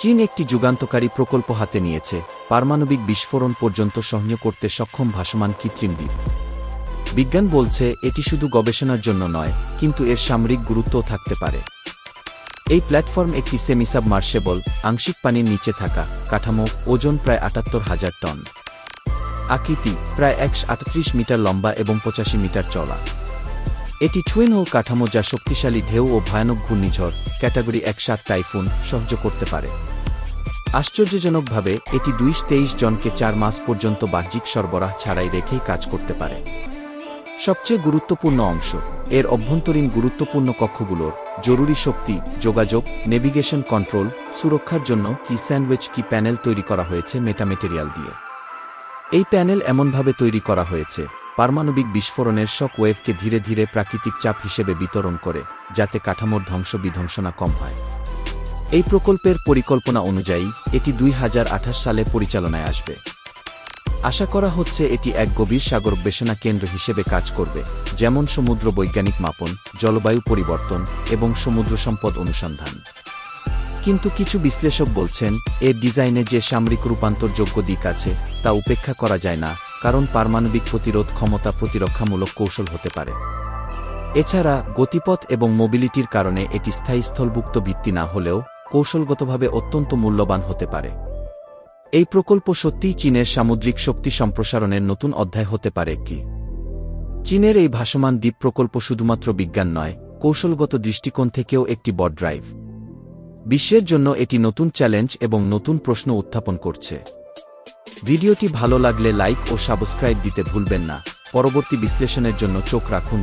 চীন একটি যুগান্তকারী প্রকল্প হাতে নিয়েছে, পারমাণবিক বিস্ফোরণ পর্যন্ত সহ্য করতে সক্ষম ভাসমান কৃত্রিম দ্বীপ। বিজ্ঞান বলছে এটি শুধু গবেষণার জন্য নয়, কিন্তু এর সামরিক গুরুত্বও থাকতে পারে। এই প্ল্যাটফর্ম একটি সেমিসাবমার্শেবল, আংশিক পানির নিচে থাকা কাঠামো, ওজন প্রায় ৭৮,০০০ টন, আকৃতি প্রায় ১৩৮ মিটার লম্বা এবং ৮৫ মিটার চওড়া। এটি টুইন হোল কাঠামো যা শক্তিশালী ঢেউ ও ভয়ানক ঘূর্ণিঝড় ক্যাটাগরি ১-৭ টাইফুন সহ্য করতে পারে। আশ্চর্যজনকভাবে এটি ২২ জনকে ৪ মাস পর্যন্ত বাহ্যিক সরবরাহ ছাড়াই রেখেই কাজ করতে পারে। সবচেয়ে গুরুত্বপূর্ণ অংশ, এর অভ্যন্তরীণ গুরুত্বপূর্ণ কক্ষগুলোর জরুরি শক্তি, যোগাযোগ, নেভিগেশন কন্ট্রোল, সুরক্ষার জন্য কি স্যান্ডউইচ কি প্যানেল তৈরি করা হয়েছে মেটামেটেরিয়াল দিয়ে। এই প্যানেল এমনভাবে তৈরি করা হয়েছে পারমাণবিক বিস্ফোরণের শক ওয়েভকে ধীরে ধীরে প্রাকৃতিক চাপ হিসেবে বিতরণ করে, যাতে কাঠামোর ধ্বংস-বিধ্বংসনা কম হয়। এই প্রকল্পের পরিকল্পনা অনুযায়ী এটি ২০২৮ সালে পরিচালনায় আসবে। আশা করা হচ্ছে এটি এক গভীর সাগর গবেষণা কেন্দ্র হিসেবে কাজ করবে, যেমন সমুদ্র বৈজ্ঞানিক মাপন, জলবায়ু পরিবর্তন এবং সমুদ্র সম্পদ অনুসন্ধান। কিন্তু কিছু বিশ্লেষক বলছেন এর ডিজাইনে যে সামরিক রূপান্তরযোগ্য দিক আছে তা উপেক্ষা করা যায় না, কারণ পারমাণবিক প্রতিরোধ ক্ষমতা প্রতিরক্ষামূলক কৌশল হতে পারে। এছাড়া গতিপথ এবং মোবিলিটির কারণে এটি স্থায়ী স্থলভুক্ত ভিত্তি না হলেও কৌশলগতভাবে অত্যন্ত মূল্যবান হতে পারে। এই প্রকল্প সত্যিই চীনের সামুদ্রিক শক্তি সম্প্রসারণের নতুন অধ্যায় হতে পারে কি? চীনের এই ভাসমান দ্বীপ প্রকল্প শুধুমাত্র বিজ্ঞান নয়, কৌশলগত দৃষ্টিকোণ থেকেও একটি বড় ড্রাইভ। বিশ্বের জন্য এটি নতুন চ্যালেঞ্জ এবং নতুন প্রশ্ন উত্থাপন করছে। ভিডিওটি ভালো লাগলে লাইক ও সাবস্ক্রাইব দিতে ভুলবেন না। পরবর্তী বিশ্লেষণের জন্য চোখ রাখুন।